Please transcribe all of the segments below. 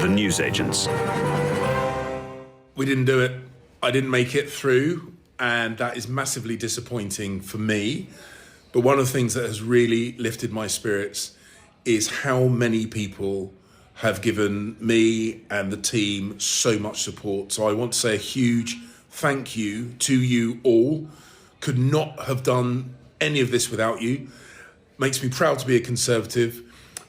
the newsagents. We didn't do it. I didn't make it through, and that is massively disappointing for me. But one of the things that has really lifted my spirits is how many people have given me and the team so much support. So I want to say a huge thank you to you all. Could not have done any of this without you. Makes me proud to be a Conservative.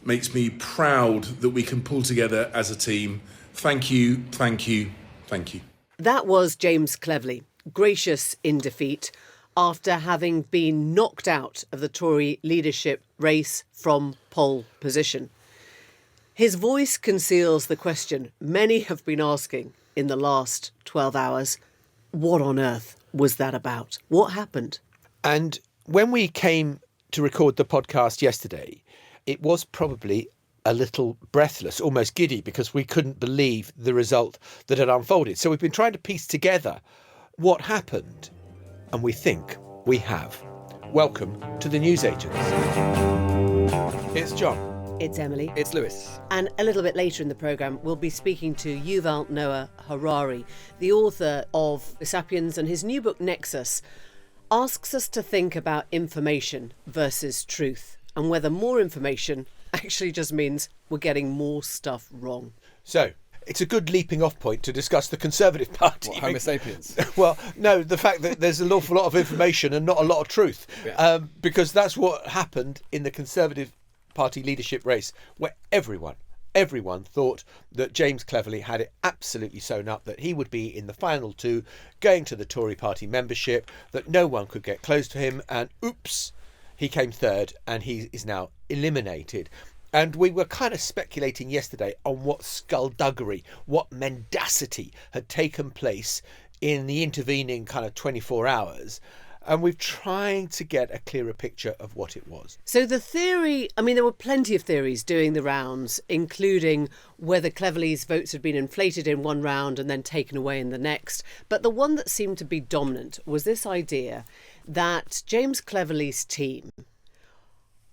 Makes me proud that we can pull together as a team. Thank you, thank you, thank you. That was James Cleverly, gracious in defeat after having been knocked out of the Tory leadership race from pole position. His voice conceals the question many have been asking in the last 12 hours. What on earth was that about? What happened? And when we came to record the podcast yesterday, it was probably a little breathless, almost giddy, because we couldn't believe the result that had unfolded. So we've been trying to piece together what happened, and we think we have. Welcome to the newsagents. It's Jon. It's Emily. It's Lewis. And a little bit later in the programme, we'll be speaking to Yuval Noah Harari, the author of Sapiens, and his new book, Nexus, asks us to think about information versus truth, and whether more information actually just means we're getting more stuff wrong. So, it's a good leaping off point to discuss the Conservative Party. What, Homo sapiens? Well, no, the fact that there's an awful lot of information and not a lot of truth. Yeah. Because that's what happened in the Conservative Party leadership race, where everyone thought that James Cleverly had it absolutely sewn up, that he would be in the final two, going to the Tory party membership, that no one could get close to him, and oops, he came third and he is now eliminated. And we were kind of speculating yesterday on what skullduggery, what mendacity had taken place in the intervening kind of 24 hours. And we're trying to get a clearer picture of what it was. So the theory, I mean, there were plenty of theories doing the rounds, including whether Cleverly's votes had been inflated in one round and then taken away in the next. But the one that seemed to be dominant was this idea that James Cleverly's team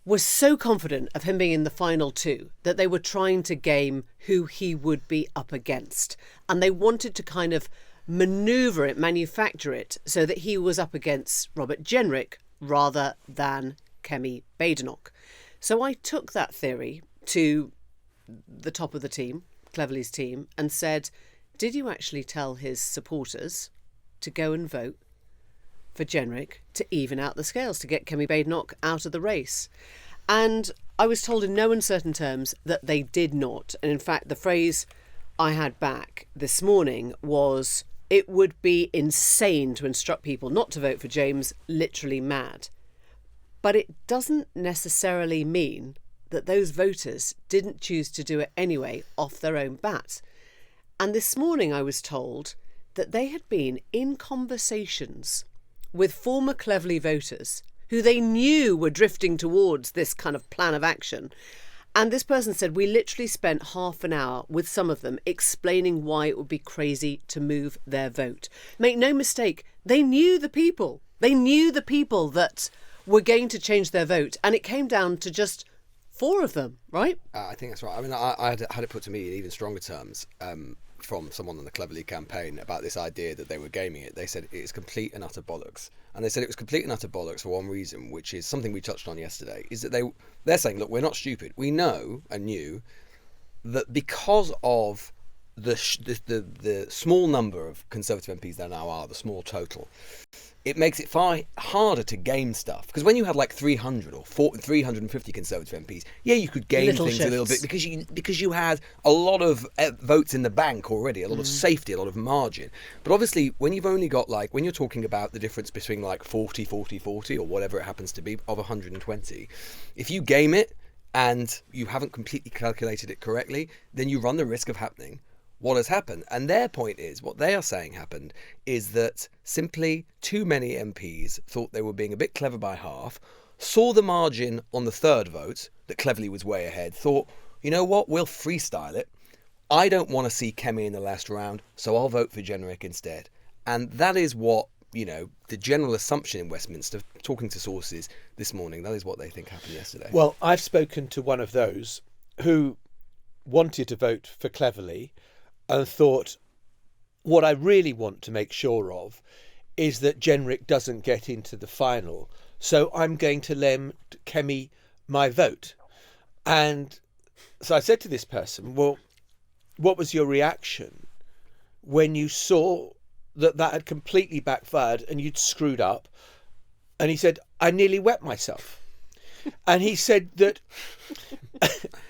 was so confident of him being in the final two that they were trying to game who he would be up against. And they wanted to kind of manoeuvre it, manufacture it, so that he was up against Robert Jenrick rather than Kemi Badenoch. So I took that theory to the top of the team, Cleverly's team, and said, did you actually tell his supporters to go and vote for Jenrick to even out the scales, to get Kemi Badenoch out of the race? And I was told in no uncertain terms that they did not. And in fact, the phrase I had back this morning was, it would be insane to instruct people not to vote for James, literally mad. But it doesn't necessarily mean that those voters didn't choose to do it anyway off their own bat. And this morning I was told that they had been in conversations with former Cleverly voters who they knew were drifting towards this kind of plan of action. And this person said, we literally spent half an hour with some of them explaining why it would be crazy to move their vote. Make no mistake, they knew the people. They knew the people that were going to change their vote. And it came down to just 4 of them, right? I think that's right. I mean, I had it put to me in even stronger terms from someone on the Cleverly campaign about this idea that they were gaming it. They said it's complete and utter bollocks. And they said it was complete and utter bollocks for one reason, which is something we touched on yesterday, is that they're saying, look, we're not stupid. We know and knew that because of the small number of Conservative MPs there now are, the small total, it makes it far harder to game stuff. Because when you had like 300 or 350 Conservative MPs, yeah, you could game little things shifts. a little bit because you had a lot of votes in the bank already, a lot of safety, a lot of margin. But obviously, when you've only got when you're talking about the difference between like 40, 40, 40 or whatever it happens to be of 120, if you game it and you haven't completely calculated it correctly, then you run the risk of happening what has happened. And their point is, what they are saying happened is that simply too many MPs thought they were being a bit clever by half, saw the margin on the third vote, that Cleverly was way ahead, thought, you know what, we'll freestyle it. I don't want to see Kemi in the last round, so I'll vote for Jenrick instead. And that is what, the general assumption in Westminster, talking to sources this morning, that is what they think happened yesterday. Well, I've spoken to one of those who wanted to vote for Cleverly and thought, what I really want to make sure of is that Jenrick doesn't get into the final. So I'm going to lend Kemi my vote. And so I said to this person, well, what was your reaction when you saw that had completely backfired and you'd screwed up? And he said, I nearly wet myself. And he said that...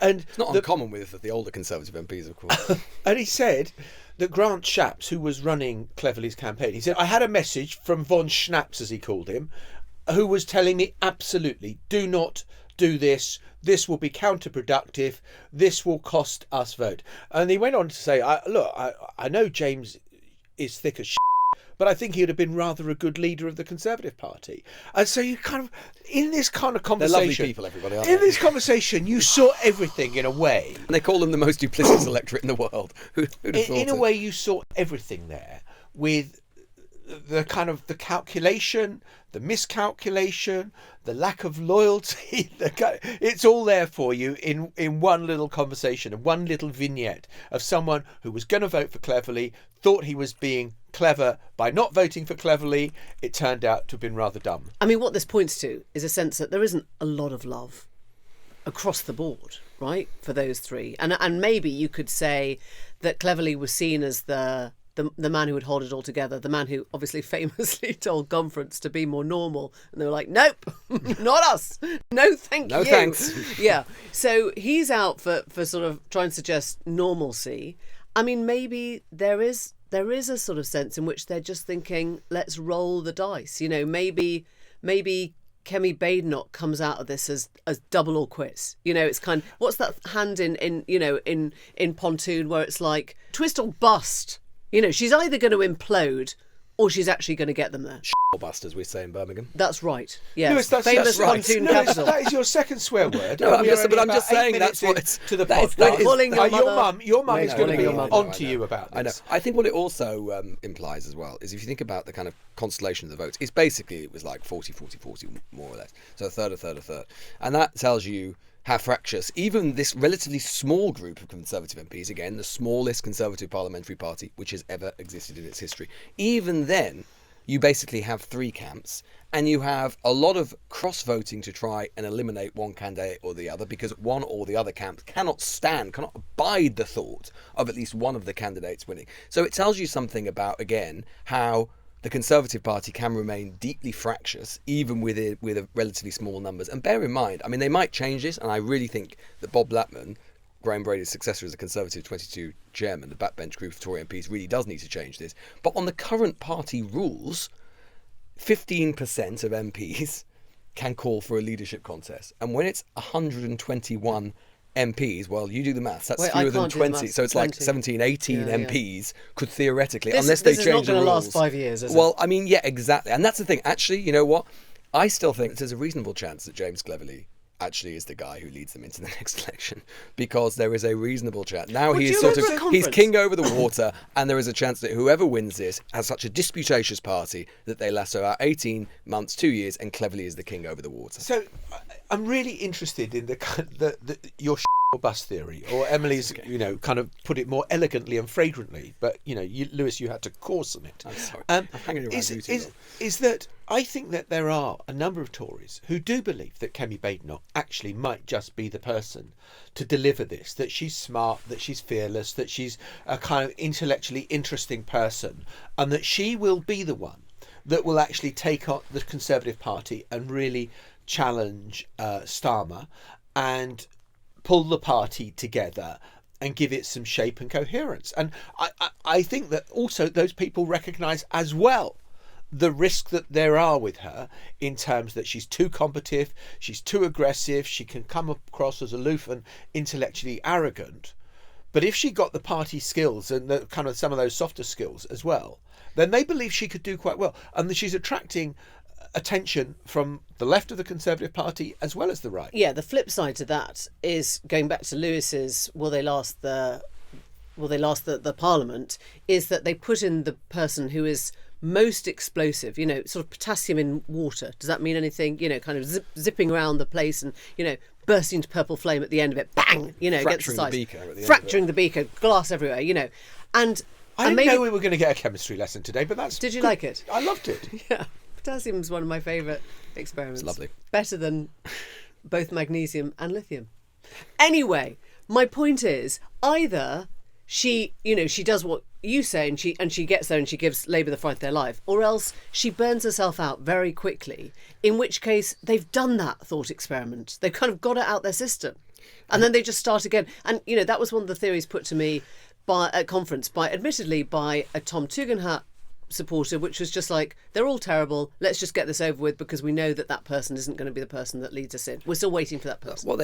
and it's not uncommon with the older Conservative MPs, of course. And he said that Grant Shapps, who was running Cleverly's campaign, he said, I had a message from Von Schnaps, as he called him, who was telling me, absolutely, do not do this. This will be counterproductive. This will cost us vote. And he went on to say, I know James is thick as shit, but I think he would have been rather a good leader of the Conservative Party. And so you kind of, in this kind of conversation... They're lovely people, everybody, aren't they? In this conversation, you saw everything in a way. And they call them the most duplicitous electorate in the world. Who'd have thought in a it? way, you saw everything there with the kind of the calculation, the miscalculation, the lack of loyalty. It's all there for you in one little conversation and one little vignette of someone who was going to vote for Cleverly, thought he was being clever by not voting for Cleverly. It turned out to have been rather dumb. I mean, what this points to is a sense that there isn't a lot of love across the board, right, for those three. And maybe you could say that Cleverly was seen as the man who would hold it all together, the man who obviously famously told conference to be more normal. And they were like, nope, not us. No, thank you. No thanks. Yeah. So he's out for sort of trying to suggest normalcy. I mean, maybe there is a sort of sense in which they're just thinking, let's roll the dice. You know, maybe Kemi Badenoch comes out of this as double or quits. You know, it's kind of, what's that hand in Pontoon where it's like twist or bust. You know, she's either going to implode or she's actually going to get them there. Or bust, as we say in Birmingham. That's right. Yes. Lewis, that's famous right. Pontoon Lewis, capital. that is your second swear word. No, I'm We are just- only but I'm about just 8 saying minutes that's what in to the that is- podcast. that is- Calling your Your mum is going to calling be your mother. on to you about this. I know. I think what it also implies as well is if you think about the kind of constellation of the votes, it's basically, it was like 40, 40, 40, more or less. So a third, a third, a third. And that tells you how fractious even this relatively small group of Conservative MPs, again, the smallest Conservative parliamentary party which has ever existed in its history, even then, you basically have three camps and you have a lot of cross-voting to try and eliminate one candidate or the other, because one or the other camp cannot abide the thought of at least one of the candidates winning. So it tells you something about, again, how the Conservative Party can remain deeply fractious, even with a relatively small numbers. And bear in mind, I mean, they might change this, and I really think that Bob Blackman, Graham Brady's successor as a Conservative 22 chairman, the backbench group of Tory MPs, really does need to change this. But on the current party rules, 15% of MPs can call for a leadership contest. And when it's 121 MPs, well, you do the maths, that's Wait, I fewer than can't do the 20. maths. So it's like 20. 17, 18 Yeah, yeah. MPs could theoretically, This- unless they this is change not the gonna rules. last 5 years, is it? Well, I mean, yeah, exactly. And that's the thing. Actually, you know what? I still think there's a reasonable chance that James Cleverly actually is the guy who leads them into the next election, because there is a reasonable chance. Now Well, he do is you sort of, remember at he's conference? king over the water, and there is a chance that whoever wins this has such a disputatious party that they last about 18 months, 2 years, and Cleverly is the king over the water. So I'm really interested in your or bus theory, or Emily's, kind of put it more elegantly and fragrantly. But Lewis, you had to coarsen it. I'm sorry. I'm hanging around you too long. Is that I think that there are a number of Tories who do believe that Kemi Badenoch actually might just be the person to deliver this, that she's smart, that she's fearless, that she's a kind of intellectually interesting person, and that she will be the one that will actually take on the Conservative Party and really challenge Starmer and pull the party together and give it some shape and coherence. And I think that also those people recognise as well the risk that there are with her, in terms that she's too combative, she's too aggressive, she can come across as aloof and intellectually arrogant. But if she got the party skills and the kind of some of those softer skills as well, then they believe she could do quite well, and that she's attracting attention from the left of the Conservative Party as well as the right. Yeah, the flip side to that is, going back to Lewis's will they last the Parliament, is that they put in the person who is most explosive, sort of potassium in water. Does that mean anything? Kind of zipping around the place and, bursting into purple flame at the end of it, bang, against the Fracturing side. the beaker at the end of Fracturing the beaker, glass everywhere, And I didn't maybe, know we were going to get a chemistry lesson today, but that's Did you good. like it? I loved it. Yeah, potassium's one of my favourite experiments. It's lovely. Better than both magnesium and lithium. Anyway, my point is, either she does what you say and she gets there and she gives Labour the fright of their life, or else she burns herself out very quickly, in which case they've done that thought experiment. They've kind of got it out their system. And then they just start again. And, that was one of the theories put to me at conference admittedly by a Tom Tugendhat supporter, which was just like, they're all terrible, let's just get this over with because we know that person isn't going to be the person that leads us in. We're still waiting for that person. What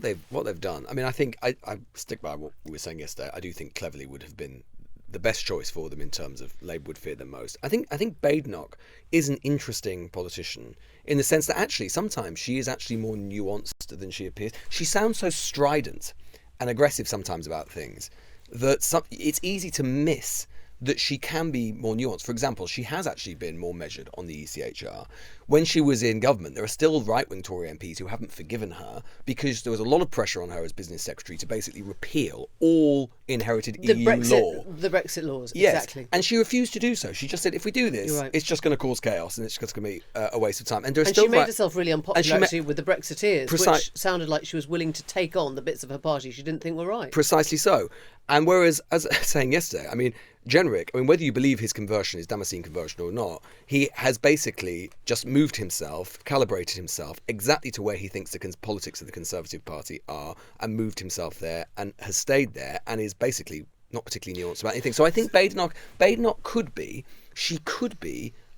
they've done. I mean, I think I stick by what we were saying yesterday. I do think Cleverly would have been the best choice for them in terms of Labour would fear them most. I think Badenoch is an interesting politician in the sense that actually sometimes she is actually more nuanced than she appears. She sounds so strident and aggressive sometimes about things that it's easy to miss that she can be more nuanced. For example, she has actually been more measured on the ECHR. When she was in government, there are still right-wing Tory MPs who haven't forgiven her because there was a lot of pressure on her as business secretary to basically repeal all inherited EU law. The Brexit laws, yes. Exactly. And she refused to do so. She just said, if we do this, Right. it's just going to cause chaos and it's just going to be a waste of time. And She made herself really unpopular actually with the Brexiteers, which sounded like she was willing to take on the bits of her party she didn't think were right. Precisely so. And whereas, as I was saying yesterday, I mean, Jenrick, whether you believe his conversion is Damascene conversion or not, he has basically just moved himself, calibrated himself exactly to where he thinks the politics of the Conservative Party are, and moved himself there and has stayed there and is basically not particularly nuanced about anything. So I think Badenoch could be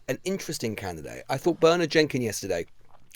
an interesting candidate. I thought Bernard Jenkin yesterday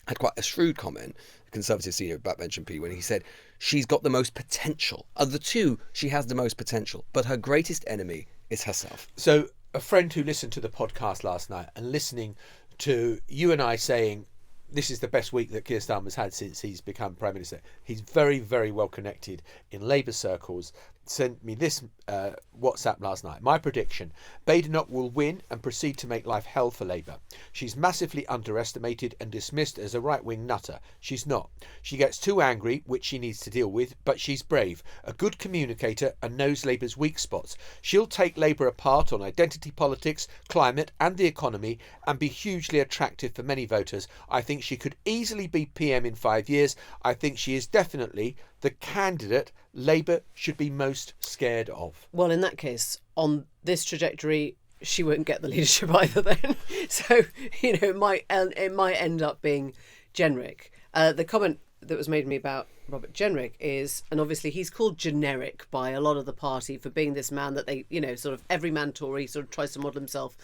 had quite a shrewd comment, Conservative senior backbench MP, when he said she's got the most potential. Of the two, she has the most potential, but her greatest enemy is herself. So a friend who listened to the podcast last night and listening to you and I saying this is the best week that Keir Starmer's had since he's become Prime Minister. He's very, very well connected in Labour circles. Sent me this WhatsApp last night. My prediction, Badenoch will win and proceed to make life hell for Labour. She's massively underestimated and dismissed as a right-wing nutter. She's not. She gets too angry, which she needs to deal with, but she's brave, a good communicator and knows Labour's weak spots. She'll take Labour apart on identity politics, climate and the economy and be hugely attractive for many voters. I think she could easily be PM in 5 years. I think she is definitely the candidate Labour should be most scared of. Well, in that case, on this trajectory, she won't get the leadership either then. So, it might end up being Jenrick. The comment that was made to me about Robert Jenrick is, and obviously he's called generic by a lot of the party for being this man that they, sort of everyman Tory sort of tries to model himself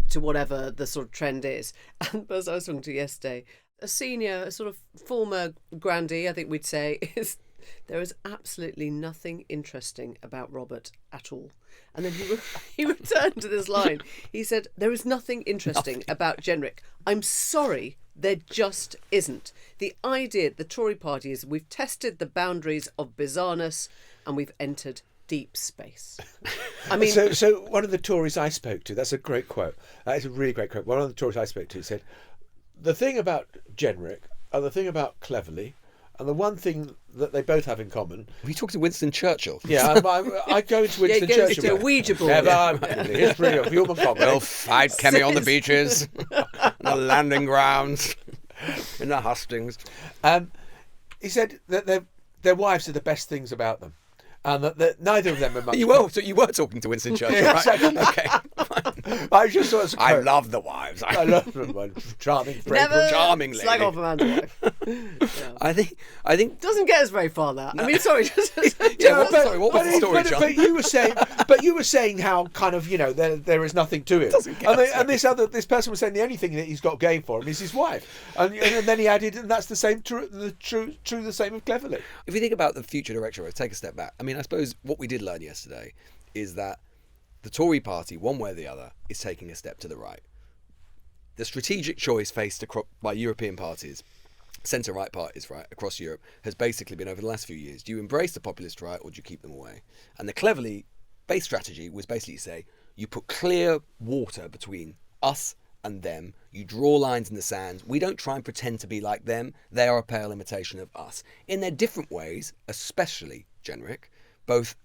to whatever the sort of trend is. And as I was talking to yesterday, a sort of former grandee, I think we'd say, is there is absolutely nothing interesting about Robert at all. And then he returned to this line. He said, there is nothing interesting about Jenrick. I'm sorry, there just isn't. The idea, the Tory party is we've tested the boundaries of bizarreness and we've entered deep space. I mean, so one of the Tories I spoke to, that's a great quote. That is a really great quote. One of the Tories I spoke to said, the thing about Jenrick and the thing about Cleverly, and the one thing that they both have in common. We talked to Winston Churchill. Yeah, I go into Winston Churchill. It's a Ouija board. The history of human comedy. We'll fight Kemi on the beaches, the landing grounds, in the hustings. He said that their wives are the best things about them. And that neither of them are much. You were talking to Winston Churchill, Yeah, right? exactly. Okay. I just thought it was a quote. I love the wives. I love them. Charming, never charming lady. slag off a man's wife. Yeah. I think Doesn't get us very far, that. No. I mean, sorry. what was the story, John? But you were saying how kind of there is nothing to it. And this person was saying the only thing that he's got going for him is his wife, and then he added, and that's the same the same of Cleverly. If we think about the future direction, let's take a step back. I mean, I suppose what we did learn yesterday is that the Tory party, one way or the other, is taking a step to the right. The strategic choice faced by European parties, centre-right parties, right, across Europe, has basically been over the last few years. Do you embrace the populist right or do you keep them away? And the Cleverly based strategy was basically to say, you put clear water between us and them. You draw lines in the sand. We don't try and pretend to be like them. They are a pale imitation of us. In their different ways, especially Jenrick, both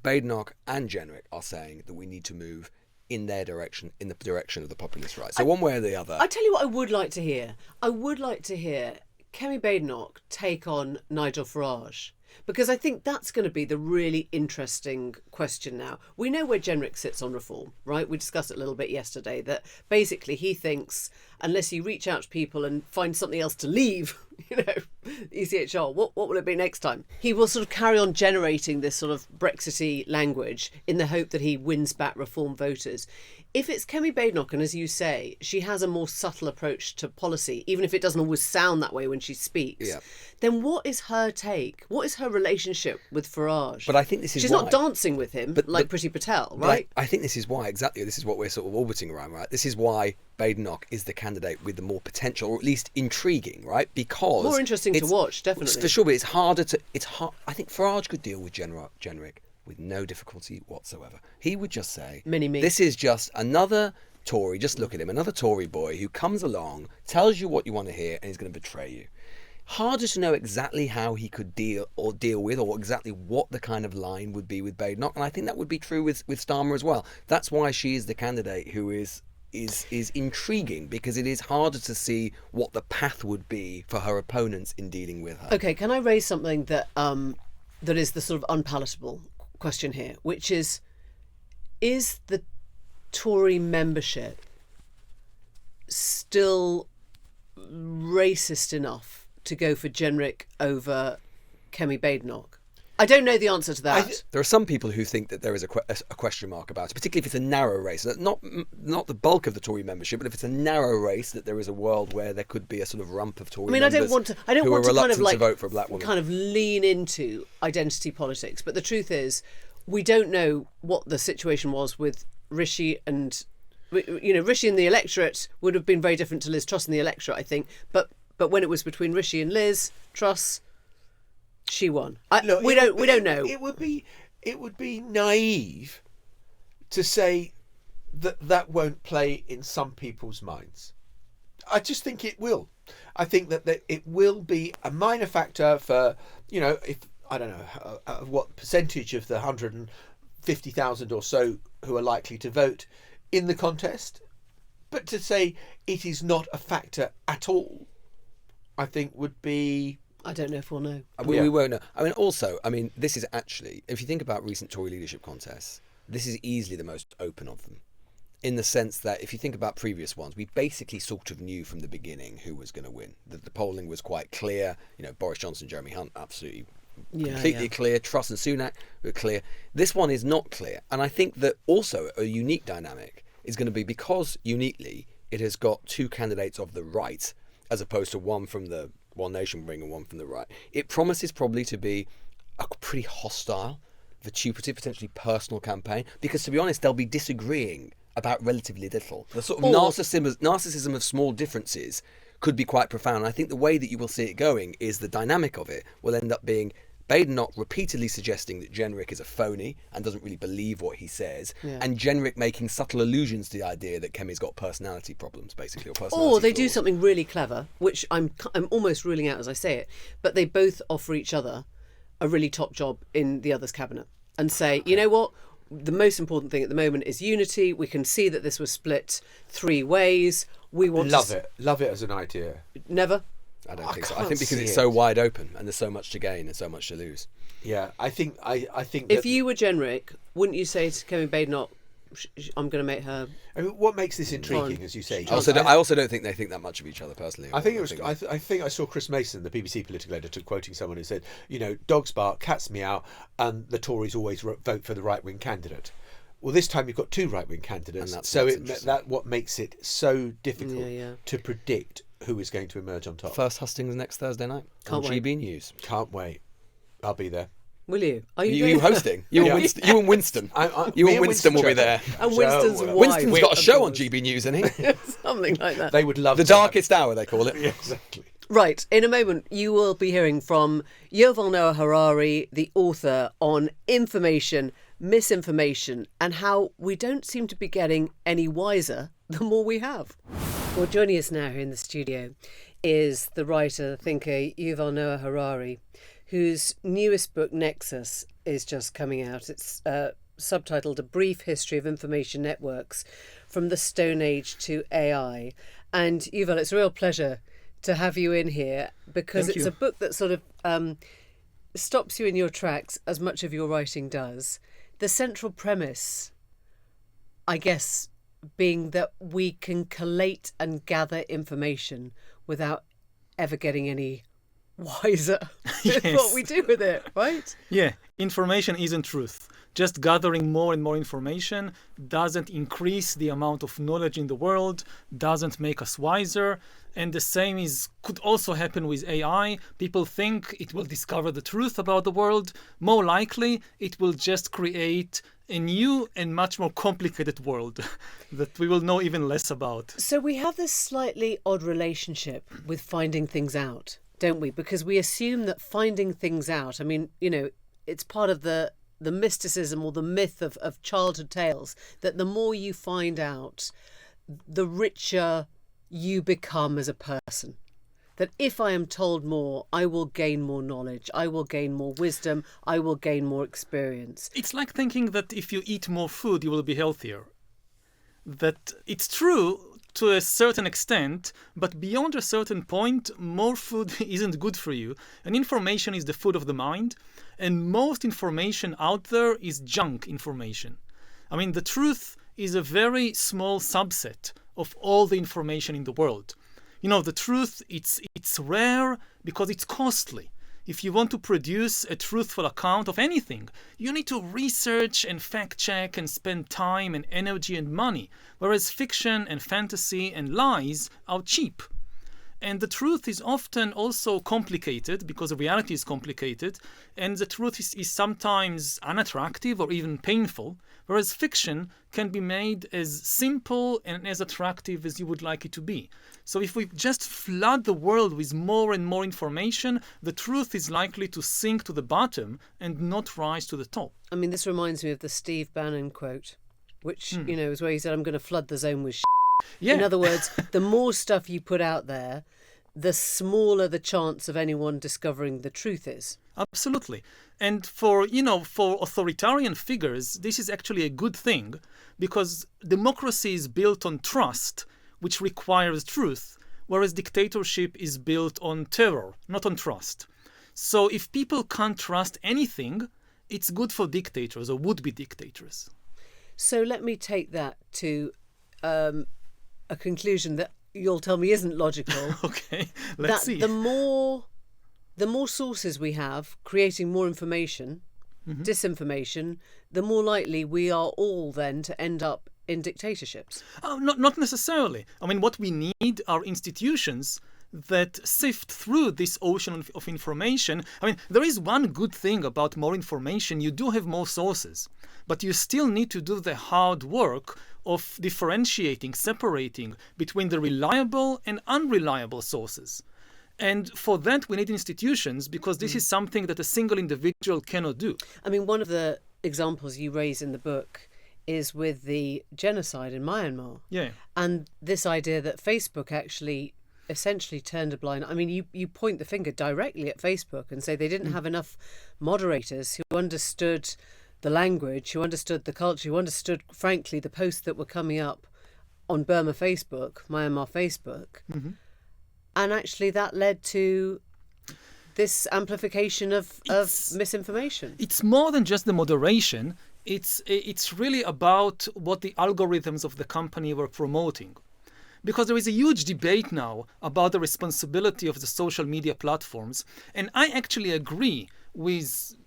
Badenoch and Jenrick are saying that we need to move in their direction, in the direction of the populist right. So one way or the other. I tell you what I would like to hear. I would like to hear Kemi Badenoch take on Nigel Farage. Because I think that's going to be the really interesting question now. We know where Jenrick sits on reform, right? We discussed it a little bit yesterday, that basically he thinks unless you reach out to people and find something else to leave, ECHR, what will it be next time? He will sort of carry on generating this sort of Brexity language in the hope that he wins back reform voters. If it's Kemi Badenoch, and as you say, she has a more subtle approach to policy, even if it doesn't always sound that way when she speaks, then what is her take? What is her relationship with Farage? But I think this is She's not dancing with him like Priti Patel, right? I think this is why, exactly, this is what we're sort of orbiting around, right? This is why Badenoch is the candidate with the more potential, or at least intriguing, right? Because more interesting to watch, definitely. For sure, but it's harder to... I think Farage could deal with Jenrick with no difficulty whatsoever. He would just say, Mini-me. This is just another Tory, just look at him, another Tory boy who comes along, tells you what you want to hear, and he's going to betray you. Harder to know exactly how he could deal with, or exactly what the kind of line would be with Badenoch, and I think that would be true with Starmer as well. That's why she is the candidate who is intriguing, because it is harder to see what the path would be for her opponents in dealing with her. Okay, can I raise something that is the sort of unpalatable question here, which is the Tory membership still racist enough to go for Jenrick over Kemi Badenoch? I don't know the answer to that. There are some people who think that there is a question mark about it, particularly if it's a narrow race. Not the bulk of the Tory membership, but if it's a narrow race, that there is a world where there could be a sort of rump of Tory members I don't want to kind of like vote for a black woman. Kind of lean into identity politics. But the truth is, we don't know what the situation was with Rishi and Rishi and the electorate would have been very different to Liz Truss and the electorate, I think. But when it was between Rishi and Liz Truss, she won. We don't know. It would be naive to say that won't play in some people's minds. I just think it will. I think that it will be a minor factor for, if I don't know what percentage of the 150,000 or so who are likely to vote in the contest, but to say it is not a factor at all, I think would be... I don't know if we'll know. We won't know. This is actually, if you think about recent Tory leadership contests, this is easily the most open of them. In the sense that if you think about previous ones, we basically sort of knew from the beginning who was going to win. The polling was quite clear. Boris Johnson, Jeremy Hunt, absolutely completely clear. Truss and Sunak were clear. This one is not clear. And I think that also a unique dynamic is going to be, because uniquely it has got two candidates of the right, as opposed to one from the One Nation wing and one from the right. It promises probably to be a pretty hostile, vituperative, potentially personal campaign, because to be honest, they'll be disagreeing about relatively little. The sort of narcissism of small differences could be quite profound. And I think the way that you will see it going is the dynamic of it will end up being Badenoch repeatedly suggesting that Jenrick is a phony and doesn't really believe what he says, and Jenrick making subtle allusions to the idea that Kemi's got personality problems, basically, or personality Or they do flaws. something really clever, which I'm almost ruling out as I say it, but they both offer each other a really top job in the other's cabinet and say, you know what, the most important thing at the moment is unity. We can see that this was split 3 ways. We want love it as an idea. Never. I don't think so. I think because it's so wide open and there's so much to gain and so much to lose. Yeah, I think if you were Jenrick, wouldn't you say to Kemi Badenoch, I'm going to make her... what makes this intriguing, as you say? I also don't think they think that much of each other personally. I think I saw Chris Mason, the BBC political editor, quoting someone who said, dogs bark, cats meow, and the Tories always vote for the right-wing candidate. Well, this time you've got 2 right-wing candidates, that's what makes it so difficult to predict who is going to emerge on top. First hustings next Thursday night on GB News. Can't wait. I'll be there. Will you? Are you hosting? You and Winston. You and Winston will be there. And Winston's wife. Winston's got a show on GB News, hasn't he? Something like that. They would love The Darkest Hour, they call it. Yeah, exactly. Right, in a moment you will be hearing from Yuval Noah Harari, the author, on information, misinformation, and how we don't seem to be getting any wiser the more we have. Well, joining us now here in the studio is the writer, thinker, Yuval Noah Harari, whose newest book, Nexus, is just coming out. It's subtitled A Brief History of Information Networks from the Stone Age to AI. And Yuval, it's a real pleasure to have you in here because it's a book that sort of stops you in your tracks as much of your writing does. The central premise, I guess, being that we can collate and gather information without ever getting any wiser with what we do with it, right? Yeah, information isn't truth. Just gathering more and more information doesn't increase the amount of knowledge in the world, doesn't make us wiser. And the same could also happen with AI. People think it will discover the truth about the world. More likely, it will just create a new and much more complicated world that we will know even less about. So we have this slightly odd relationship with finding things out, don't we? Because we assume that finding things out, I mean, you know, it's part of the mysticism or the myth of childhood tales, that the more you find out, the richer you become as a person. That if I am told more, I will gain more knowledge, I will gain more wisdom, I will gain more experience. It's like thinking that if you eat more food, you will be healthier. That it's true to a certain extent, but beyond a certain point, more food isn't good for you. And information is the food of the mind, and most information out there is junk information. I mean, the truth is a very small subset of all the information in the world. You know, the truth, it's rare because it's costly. If you want to produce a truthful account of anything, you need to research and fact check and spend time and energy and money, whereas fiction and fantasy and lies are cheap. And the truth is often also complicated because reality is complicated, and the truth is sometimes unattractive or even painful, whereas fiction can be made as simple and as attractive as you would like it to be. So if we just flood the world with more and more information, the truth is likely to sink to the bottom and not rise to the top. I mean, this reminds me of the Steve Bannon quote, which, you know, is where he said, I'm going to flood the zone with Yeah. In other words, the more stuff you put out there, the smaller the chance of anyone discovering the truth is. Absolutely. And for authoritarian figures, this is actually a good thing because democracy is built on trust, which requires truth, whereas dictatorship is built on terror, not on trust. So if people can't trust anything, it's good for dictators or would-be dictators. So let me take that to a conclusion that you'll tell me isn't logical. Okay, let's see. The more sources we have creating more information, disinformation, the more likely we are all then to end up in dictatorships. Oh, not necessarily. I mean, what we need are institutions that sift through this ocean of information. I mean, there is one good thing about more information. You do have more sources, but you still need to do the hard work of differentiating, separating between the reliable and unreliable sources. And for that, we need institutions because this is something that a single individual cannot do. I mean, one of the examples you raise in the book is with the genocide in Myanmar. Yeah. And this idea that Facebook actually essentially turned a blind eye. I mean, you point the finger directly at Facebook and say they didn't have enough moderators who understood the language, who understood the culture, who understood, frankly, the posts that were coming up on Burma Facebook, Myanmar Facebook. And actually that led to this amplification of misinformation. It's more than just the moderation. It's really about what the algorithms of the company were promoting. Because there is a huge debate now about the responsibility of the social media platforms. And I actually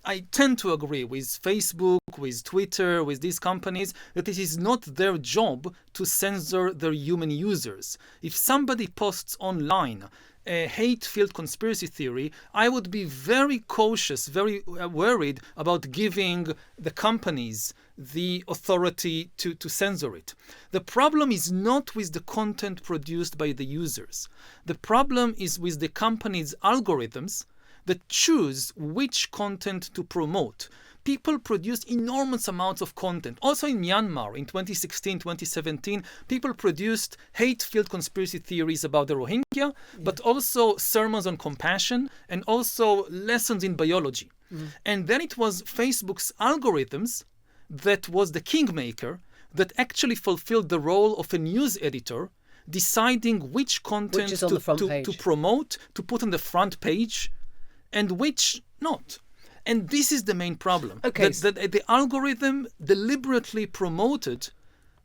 I tend to agree with Facebook, with Twitter, with these companies, that it is not their job to censor their human users. If somebody posts online a hate-filled conspiracy theory, I would be very cautious, very worried about giving the companies the authority to censor it. The problem is not with the content produced by the users. The problem is with the company's algorithms that choose which content to promote. People produced enormous amounts of content. Also in Myanmar in 2016, 2017, people produced hate-filled conspiracy theories about the Rohingya, but also sermons on compassion and also lessons in biology. And then it was Facebook's algorithms that was the kingmaker that actually fulfilled the role of a news editor, deciding which content is on the front page. to promote, to put on the front page, and which not. And this is the main problem. Okay. That the algorithm deliberately promoted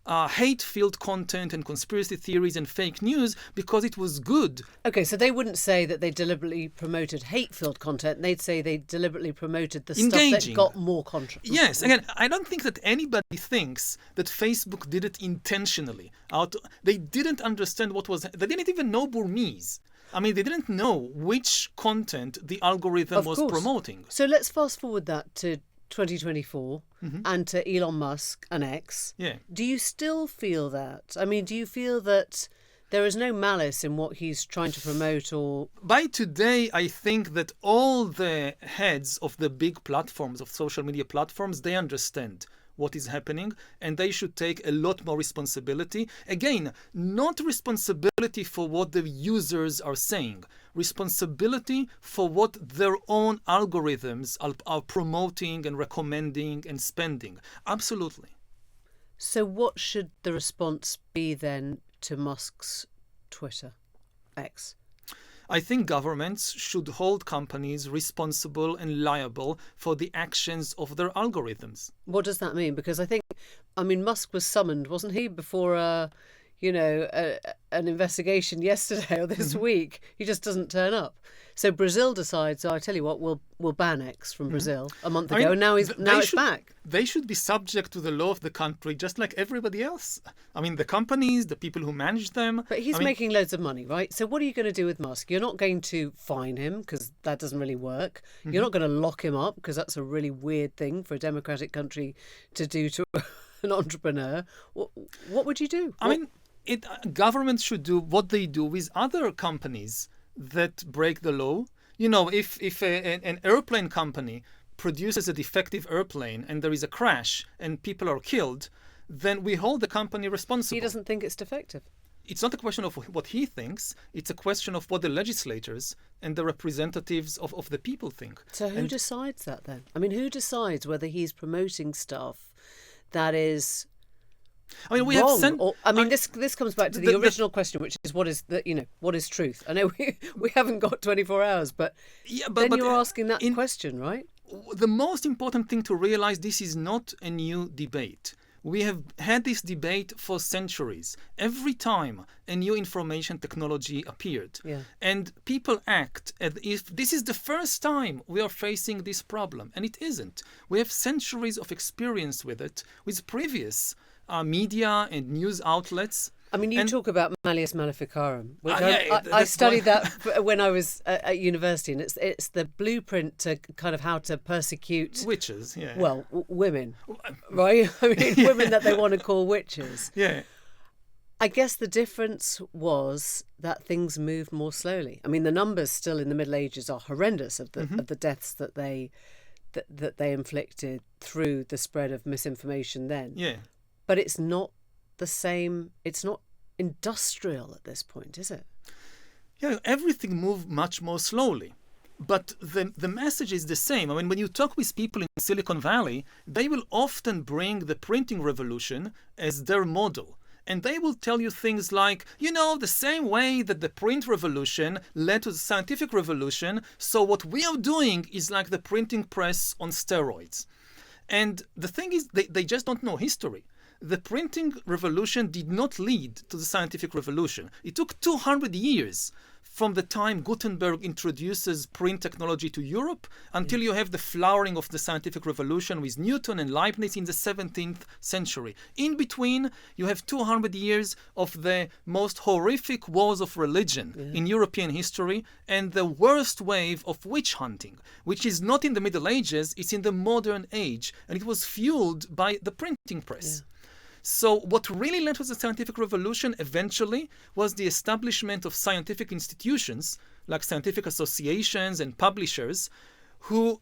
hate-filled content and conspiracy theories and fake news because it was good. Okay, so they wouldn't say that they deliberately promoted hate-filled content. They'd say they deliberately promoted the stuff that Engaging. got more content. Yes, again, I don't think that anybody thinks that Facebook did it intentionally. They didn't understand what was... They didn't even know Burmese. I mean, they didn't know which content the algorithm Of was course. promoting. So let's fast forward that to 2024 and to Elon Musk and X. Yeah. Do you still feel that? I mean, do you feel that there is no malice in what he's trying to promote or... By today, I think that all the heads of the big platforms, of social media platforms, they understand what is happening, and they should take a lot more responsibility. Again, not responsibility for what the users are saying, responsibility for what their own algorithms are promoting and recommending and spending. Absolutely. So what should the response be then to Musk's Twitter, X? I think governments should hold companies responsible and liable for the actions of their algorithms. What does that mean? Because Musk was summoned, wasn't he, before an investigation yesterday or this week. He just doesn't turn up. So Brazil decides, I tell you what, we'll ban X from Brazil a month ago, and now it's back. They should be subject to the law of the country just like everybody else. I mean, the companies, the people who manage them. But he's making loads of money, right? So what are you going to do with Musk? You're not going to fine him because that doesn't really work. You're not going to lock him up because that's a really weird thing for a democratic country to do to an entrepreneur. What would you do? Governments should do what they do with other companies that break the law. You know, if an airplane company produces a defective airplane and there is a crash and people are killed, then we hold the company responsible. He doesn't think it's defective. It's not a question of what he thinks. It's a question of what the legislators and the representatives of the people think. So who decides that then? I mean, who decides whether he's promoting stuff that is... we wrong? have this comes back to the original question, which is what is truth? I know we haven't got 24 hours, but you're asking that question, right? The most important thing to realize, this is not a new debate. We have had this debate for centuries. Every time a new information technology appeared, and people act as if this is the first time we are facing this problem, and it isn't. We have centuries of experience with it, with previous media and news outlets. I mean, you talk about Malleus Maleficarum, which I studied that when I was at university, and it's the blueprint to kind of how to persecute witches. Yeah. Well, women, right? I mean, women that they want to call witches. Yeah. I guess the difference was that things moved more slowly. I mean, the numbers still in the Middle Ages are horrendous of the deaths that they inflicted through the spread of misinformation then. Yeah. But it's not the same. It's not industrial at this point, is it? Yeah, everything moved much more slowly. But the message is the same. I mean, when you talk with people in Silicon Valley, they will often bring the printing revolution as their model. And they will tell you things like, the same way that the print revolution led to the scientific revolution, so what we are doing is like the printing press on steroids. And the thing is, they just don't know history. The printing revolution did not lead to the scientific revolution. It took 200 years from the time Gutenberg introduces print technology to Europe until you have the flowering of the scientific revolution with Newton and Leibniz in the 17th century. In between, you have 200 years of the most horrific wars of religion in European history and the worst wave of witch hunting, which is not in the Middle Ages, it's in the modern age, and it was fueled by the printing press. So what really led to the scientific revolution eventually was the establishment of scientific institutions like scientific associations and publishers, who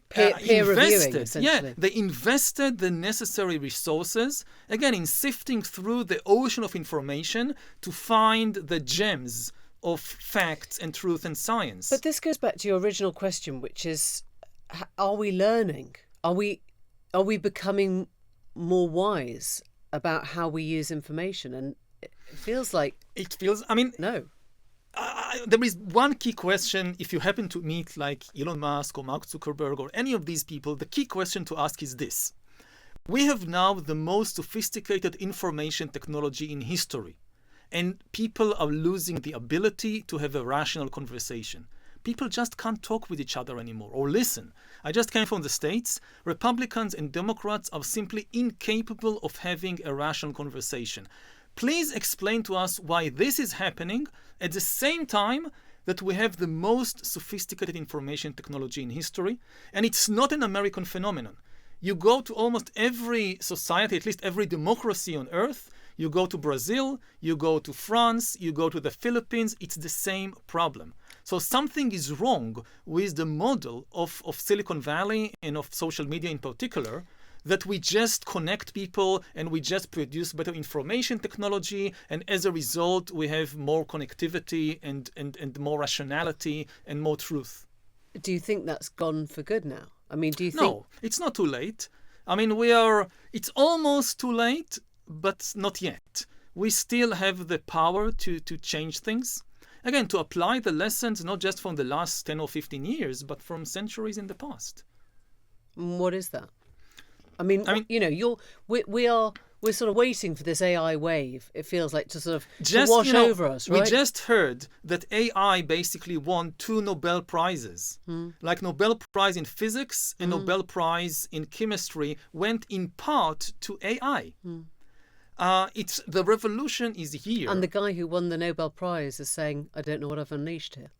peer reviewing, invested, essentially. they invested the necessary resources, again, in sifting through the ocean of information to find the gems of facts and truth and science. But this goes back to your original question, which is, are we learning? Are we becoming more wise about how we use information? And it feels like no. There is one key question. If you happen to meet like Elon Musk or Mark Zuckerberg or any of these people, the key question to ask is this. We have now the most sophisticated information technology in history, and people are losing the ability to have a rational conversation. People just can't talk with each other anymore or listen. I just came from the States. Republicans and Democrats are simply incapable of having a rational conversation. Please explain to us why this is happening at the same time that we have the most sophisticated information technology in history. And it's not an American phenomenon. You go to almost every society, at least every democracy on earth. You go to Brazil, you go to France, you go to the Philippines. It's the same problem. So something is wrong with the model of Silicon Valley and of social media in particular, that we just connect people and we just produce better information technology, and as a result we have more connectivity and more rationality and more truth. Do you think that's gone for good now? I mean, do you think... No, it's not too late. I mean, it's almost too late, but not yet. We still have the power to change things. Again, to apply the lessons not just from the last 10 or 15 years, but from centuries in the past. What is that? I mean, you know, we're sort of waiting for this AI wave. It feels like to sort of to wash over us, right? We just heard that AI basically won 2 Nobel Prizes. Like Nobel Prize in Physics and Nobel Prize in Chemistry went in part to AI. It's the revolution is here. And the guy who won the Nobel Prize is saying, "I don't know what I've unleashed here."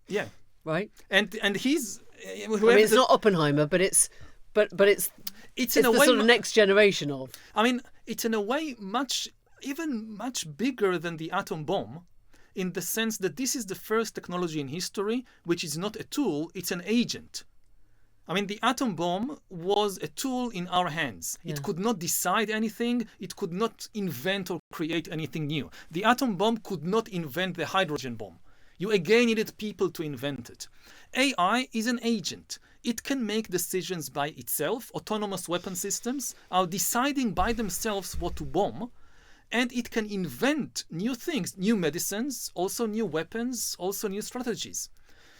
Yeah. Right. And he's. I mean, it's not Oppenheimer, but it's in a way, sort of next generation of. I mean, it's in a way much bigger than the atom bomb, in the sense that this is the first technology in history which is not a tool, it's an agent. I mean, the atom bomb was a tool in our hands. Yeah. It could not decide anything. It could not invent or create anything new. The atom bomb could not invent the hydrogen bomb. You again needed people to invent it. AI is an agent. It can make decisions by itself. Autonomous weapon systems are deciding by themselves what to bomb. And it can invent new things, new medicines, also new weapons, also new strategies.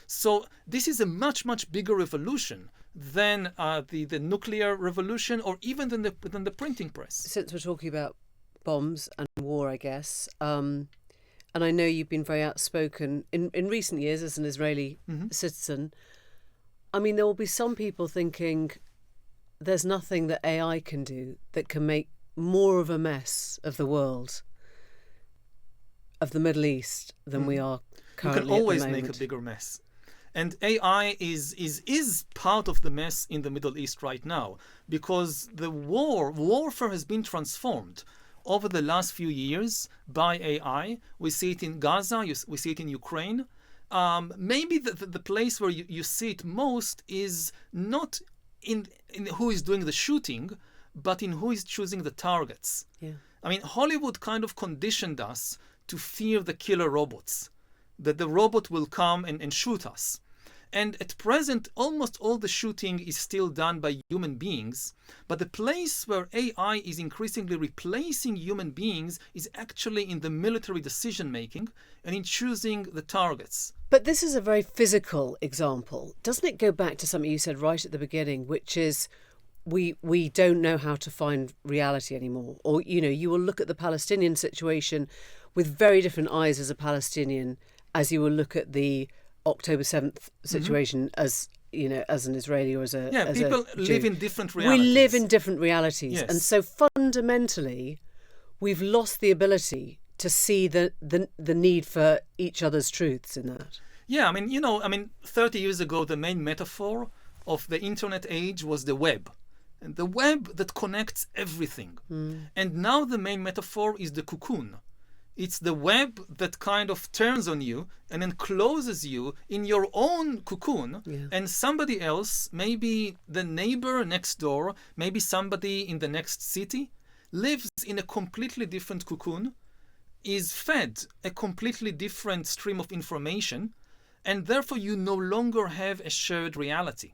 So this is a much, much bigger revolution than the nuclear revolution, or even than the printing press. Since we're talking about bombs and war, I guess, and I know you've been very outspoken in recent years as an Israeli citizen. I mean, there will be some people thinking there's nothing that AI can do that can make more of a mess of the world, of the Middle East, than we are currently. You can always make a bigger mess. And AI is part of the mess in the Middle East right now, because the warfare has been transformed over the last few years by AI. We see it in Gaza, we see it in Ukraine. Maybe the place where you see it most is not in who is doing the shooting, but in who is choosing the targets. Yeah. I mean, Hollywood kind of conditioned us to fear the killer robots, that the robot will come and shoot us. And at present, almost all the shooting is still done by human beings. But the place where AI is increasingly replacing human beings is actually in the military decision-making and in choosing the targets. But this is a very physical example. Doesn't it go back to something you said right at the beginning, which is we don't know how to find reality anymore? Or, you know, you will look at the Palestinian situation with very different eyes as a Palestinian as you will look at the October 7th situation as, you know, as an Israeli or as a people live in different realities. We live in different realities. Yes. And so fundamentally, we've lost the ability to see the need for each other's truths in that. Yeah, I mean, 30 years ago, the main metaphor of the internet age was the web. And the web that connects everything. And now the main metaphor is the cocoon. It's the web that kind of turns on you and encloses you in your own cocoon. Yeah. And somebody else, maybe the neighbor next door, maybe somebody in the next city, lives in a completely different cocoon, is fed a completely different stream of information, and therefore you no longer have a shared reality.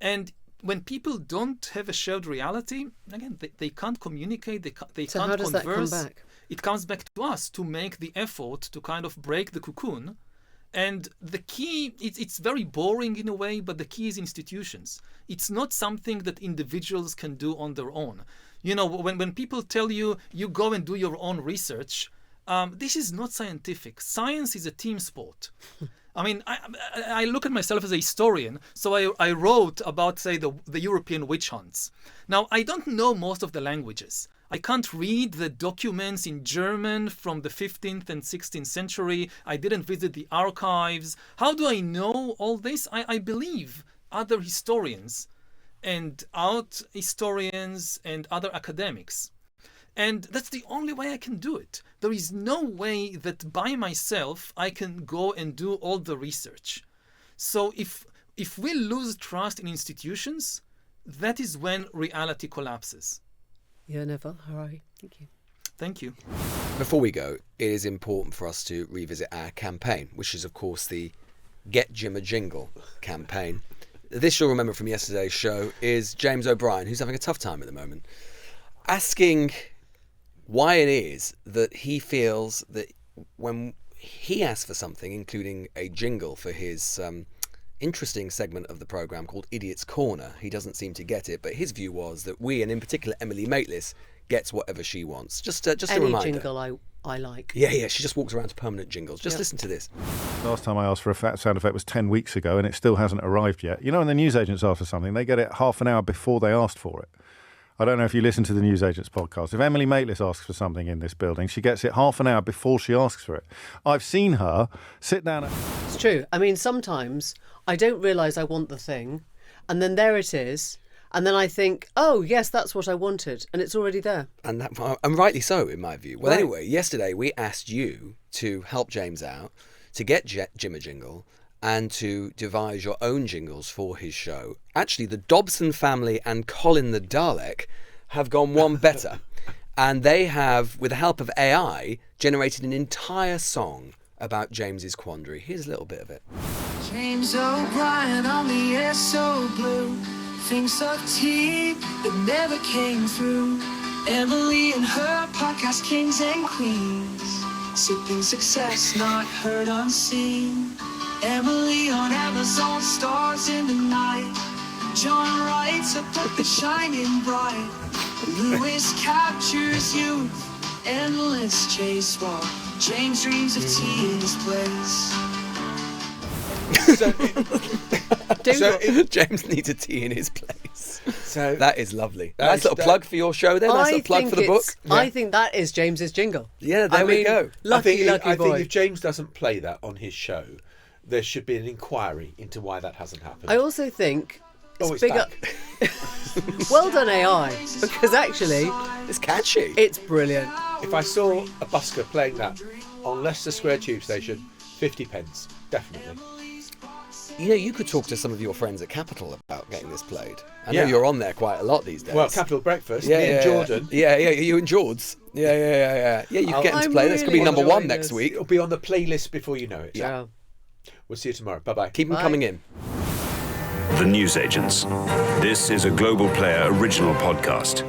And when people don't have a shared reality, again, they can't communicate, they So can't how does converse. that come back? It comes back to us to make the effort to kind of break the cocoon. And the key, it's very boring in a way, but the key is institutions. It's not something that individuals can do on their own. You know, when people tell you, you go and do your own research, this is not scientific. Science is a team sport. I mean, I look at myself as a historian, so I wrote about, say, the European witch hunts. Now, I don't know most of the languages. I can't read the documents in German from the 15th and 16th century. I didn't visit the archives. How do I know all this? I believe other historians and art historians and other academics. And that's the only way I can do it. There is no way that by myself I can go and do all the research. So if we lose trust in institutions, that is when reality collapses. Yeah, Yuval Harari. Thank you. Thank you. Before we go, it is important for us to revisit our campaign, which is, of course, the GetJimAJingle campaign. This, you'll remember from yesterday's show, is James O'Brien, who's having a tough time at the moment, asking why it is that he feels that when he asks for something, including a jingle for his interesting segment of the programme called Idiot's Corner, he doesn't seem to get it. But his view was that we, and in particular Emily Maitlis, gets whatever she wants. Just a Any reminder. jingle I like. Yeah, she just walks around to permanent jingles. Just listen to this. Last time I asked for a sound effect was 10 weeks ago, and it still hasn't arrived yet. You know, when the newsagents ask for something, they get it half an hour before they asked for it. I don't know if you listen to the Newsagents podcast. If Emily Maitlis asks for something in this building, she gets it half an hour before she asks for it. I've seen her sit down. It's true. I mean, sometimes I don't realise I want the thing, and then there it is, and then I think, oh, yes, that's what I wanted, and it's already there. And rightly so, in my view. Well, Right. anyway, yesterday we asked you to help James out, to get GetJimAJingle, and to devise your own jingles for his show. Actually, the Dobson family and Colin the Dalek have gone one better. And they have, with the help of AI, generated an entire song about James's quandary. Here's a little bit of it. James O'Brien on the air so blue, thinks of tea that never came through. Emily and her podcast Kings and Queens, sipping success not heard unseen. Emily on Amazon, stars in the night. John writes a book that's shining bright. Lewis captures youth, endless chase while James dreams of tea in his place. James needs a tea in his place. So That is lovely. That Nice is- little that- plug for your show then. Nice little plug for the book. I think that is James's jingle. Yeah, there I we mean, go. Lucky I boy. think if James doesn't play that on his show, there should be an inquiry into why that hasn't happened. I also think it's it's big back. Well done, AI, because actually It's catchy. it's brilliant. If I saw a busker playing that on Leicester Square Tube Station, 50 pence, definitely. You know, you could talk to some of your friends at Capital about getting this played. I know Yeah. you're on there quite a lot these days. Well, Capital Breakfast, yeah, me yeah, and Jordan. Yeah, you and George. Yeah. Yeah, you I'll- get him to I'm play. That's going to be really number one enjoying next this. week. It'll be on the playlist before you know it. Yeah. We'll see you tomorrow. Bye-bye. Keep them Bye. coming in. The Newsagents. This is a Global Player original podcast.